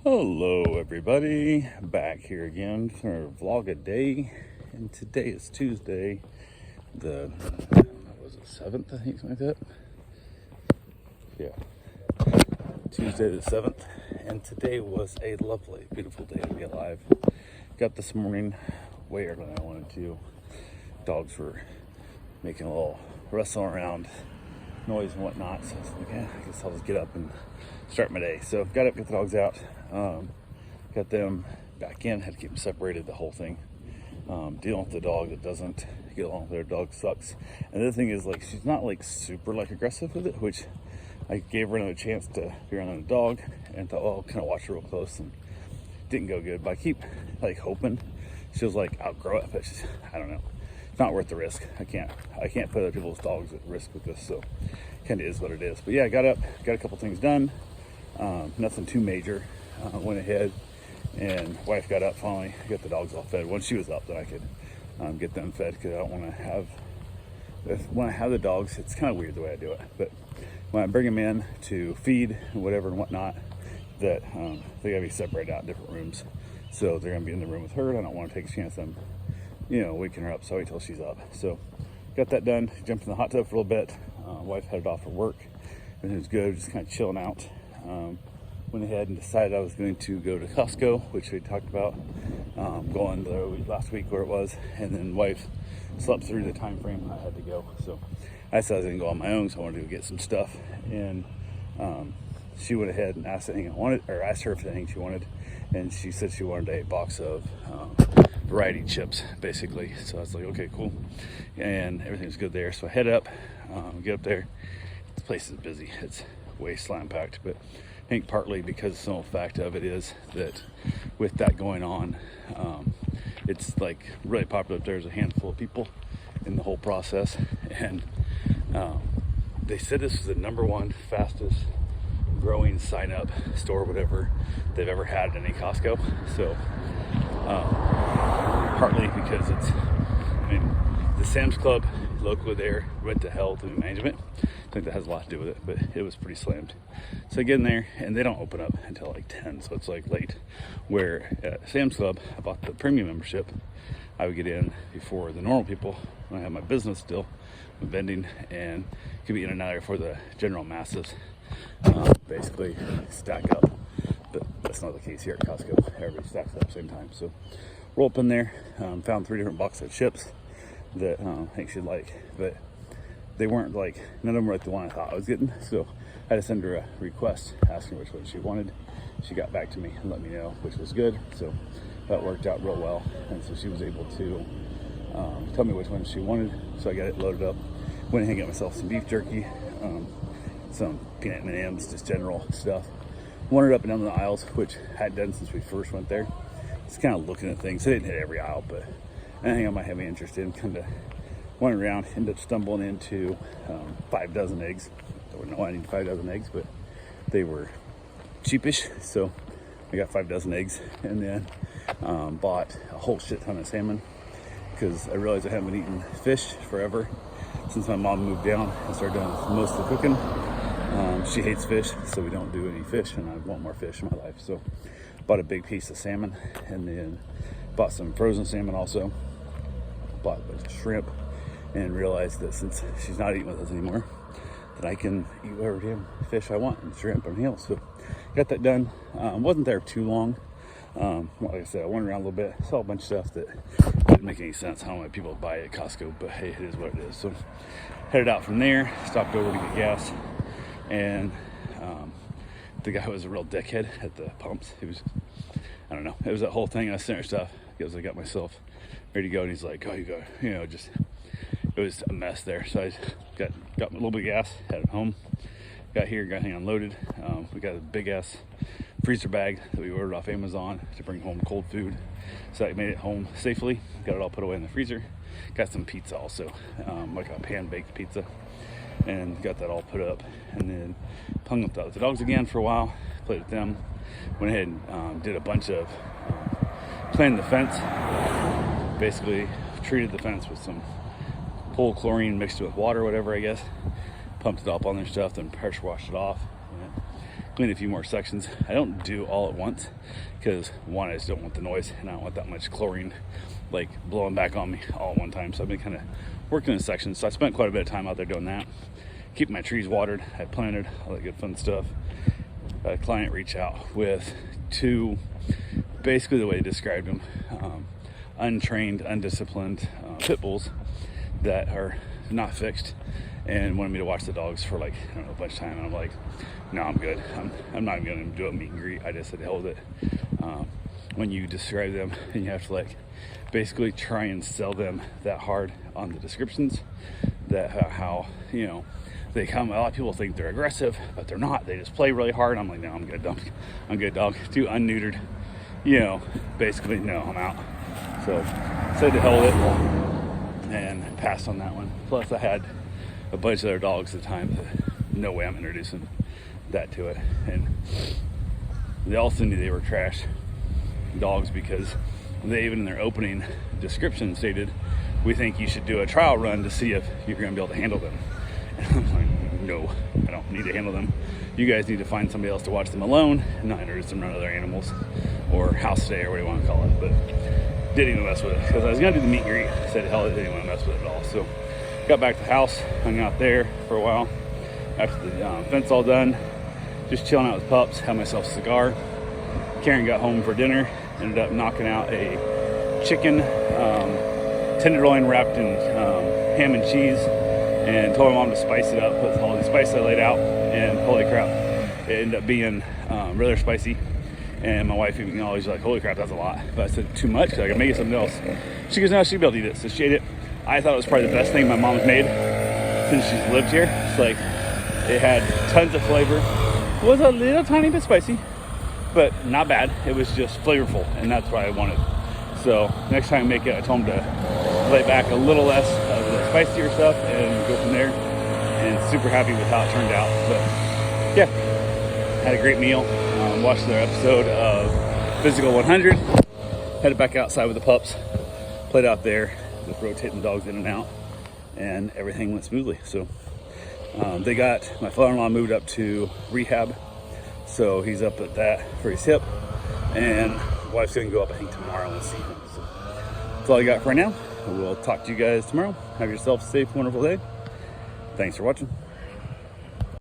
Hello everybody, back here again for a vlog a day, and today is Tuesday, the, what was it, 7th, I think, something like that? Yeah, Tuesday the 7th, and today was a lovely, beautiful day to be alive. Got this morning way earlier than I wanted to. Dogs were making a little wrestle around noise and whatnot, so I was like, yeah, I guess I'll just get up and start my day. So got up, got the dogs out, got them back in, had to keep them separated, the whole thing. Dealing with the dog that doesn't get along with their dog sucks. And the other thing is, like, she's not like super like aggressive with it, which I gave her another chance to be around the dog and thought, well, I'll kind of watch her real close, and didn't go good. But I keep like hoping she'll like outgrow it, but she's, I don't know. It's not worth the risk. I can't put other people's dogs at risk with this, so kind of is what it is. But yeah, I got up, got a couple things done. Nothing too major. Went ahead, and wife got up finally, got the dogs all fed. Once she was up, then I could get them fed, because I don't want to have, when I have the dogs, it's kind of weird the way I do it, but when I bring them in to feed and whatever and whatnot, that they gotta be separated out in different rooms. So they're gonna be in the room with her, and I don't want to take a chance on them, waking her up, so I wait till she's up. So got that done, jumped in the hot tub for a little bit. Wife headed off for work, and it was good, just kind of chilling out. Went ahead and decided I was going to go to Costco, which we talked about going last week where it was, and then wife slept through the time frame I had to go. So I decided I was going to go on my own, so I wanted to go get some stuff. And she went ahead and asked anything I wanted, or asked her if anything she wanted, and she said she wanted a box of variety chips, basically. So I was like, okay, cool. And everything's good there. So I head up, get up there. This place is busy. It's way slam packed, but I think partly because the simple fact of it is that with that going on, it's like really popular up there. There's a handful of people in the whole process, and they said this was the #1 fastest growing sign up store, whatever they've ever had at any Costco. So partly because the Sam's Club locally there went to hell through management. I think that has a lot to do with it, but it was pretty slammed. So I get in there, and they don't open up until like 10, so it's like late. Where at Sam's Club, I bought the premium membership. I would get in before the normal people when I had my business still, vending, and could be in and out there for the general masses. Basically stack up, but that's not the case here at Costco. Everybody stacks up at the same time. So roll up in there, found 3 different boxes of chips that I think she'd like, but they weren't like, none of them were like the one I thought I was getting. So I had to send her a request asking which one she wanted. She got back to me and let me know, which was good. So that worked out real well, and so she was able to tell me which one she wanted. So I got it loaded up, went ahead and got myself some beef jerky, some peanut M&Ms, just general stuff. Wandered up and down the aisles, which I hadn't done since we first went there. Just kind of looking at things. I didn't hit every aisle, but anything I might have any interest in. Kind of went around, ended up stumbling into 5 dozen eggs. I wouldn't know I needed 5 dozen eggs, but they were cheapish, so I got 5 dozen eggs, and then bought a whole shit ton of salmon, because I realized I haven't been eating fish forever since my mom moved down and started doing most of the cooking. She hates fish, so we don't do any fish, and I want more fish in my life. So bought a big piece of salmon, and then bought some frozen salmon also. Bought a bunch of shrimp, and realized that since she's not eating with us anymore, that I can eat whatever damn fish I want, and shrimp and eel. So got that done. Wasn't there too long. Like I said, I went around a little bit, saw a bunch of stuff that didn't make any sense. I don't know why people buy it at Costco, but hey, it is what it is. So headed out from there, stopped over to get gas, and the guy was a real dickhead at the pumps. He was, I don't know, it was that whole thing. I sent her stuff because I got myself ready to go, and he's like, oh, you go, just, it was a mess there. So I got a little bit of gas, headed home, got here, got everything unloaded. We got a big ass freezer bag that we ordered off Amazon to bring home cold food, so I made it home safely, got it all put away in the freezer. Got some pizza also, like a pan-baked pizza, and got that all put up, and then hung with the dogs again for a while, played with them, went ahead and did a bunch of cleaning the fence. Basically treated the fence with some pool chlorine mixed with water, whatever, I guess. Pumped it up on their stuff, then pressure washed it off, and clean a few more sections. I don't do all at once because one, I just don't want the noise and I don't want that much chlorine like blowing back on me all at one time. So I've been kind of working in sections. So I spent quite a bit of time out there doing that, keeping my trees watered. I planted all that good fun stuff. A client reached out with two, basically the way he described them, untrained, undisciplined pit bulls that are not fixed, and wanted me to watch the dogs for like, I don't know, a bunch of time. And I'm like, no, I'm good. I'm not even gonna do a meet and greet. I just said, hell with it. When you describe them and you have to like basically try and sell them that hard on the descriptions, that how you know they come. A lot of people think they're aggressive, but they're not. They just play really hard. I'm like, no, I'm good, dog. I'm good, dog. Too unneutered. You know, basically, no, I'm out. So said to hell with it and passed on that one. Plus, I had a bunch of other dogs at the time. No way I'm introducing that to it. And they also knew they were trash dogs because they, even in their opening description, stated, we think you should do a trial run to see if you're going to be able to handle them. And I'm like, no, I don't need to handle them. You guys need to find somebody else to watch them alone and not introduce them to other animals or house stay or what you want to call it. But didn't even mess with it because I was going to do the meet and greet. I said, hell, I didn't want to mess with it at all. So got back to the house, hung out there for a while. After the fence all done, just chilling out with pups, had myself a cigar. Karen got home for dinner, ended up knocking out a chicken tenderloin wrapped in ham and cheese, and told my mom to spice it up with all the spices I laid out, and holy crap, it ended up being rather spicy. And my wife even always like, holy crap, that's a lot. But I said, too much? I can make it something else. She goes, no, she'll be able to eat it. So she ate it. I thought it was probably the best thing my mom's made since she's lived here. It's like, it had tons of flavor. It was a little tiny bit spicy, but not bad. It was just flavorful, and that's what I wanted. So next time I make it, I told them to lay back a little less of the spicier stuff and go from there. And super happy with how it turned out. But yeah, had a great meal. Watched their episode of Physical 100. Headed back outside with the pups. Played out there with rotating dogs in and out, and everything went smoothly. So they got my father-in-law moved up to rehab, so he's up at that for his hip, and wife's gonna go up I think tomorrow and see him. So that's all I got for right now. We'll talk to you guys tomorrow. Have yourself a safe, wonderful day. Thanks for watching.